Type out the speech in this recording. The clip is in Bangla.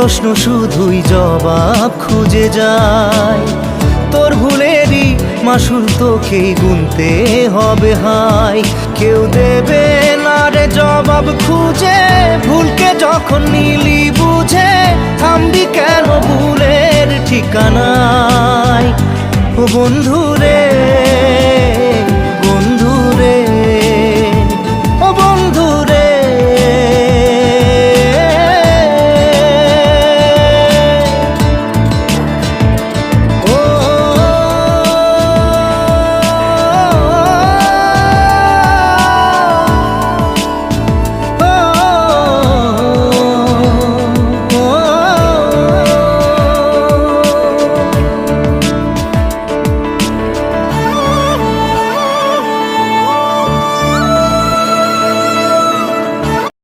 প্রশ্ন শুধুই জবাব খুঁজে যায়। তোর ভুলেরই মাসুল তোকেই গুনতে হবে হায়। কেউ দেবে না রে জবাব খুঁজে, ভুলকে যখন নিলি বুঝে থামবি কেন ভুলের ঠিকানায়। ও বন্ধু রে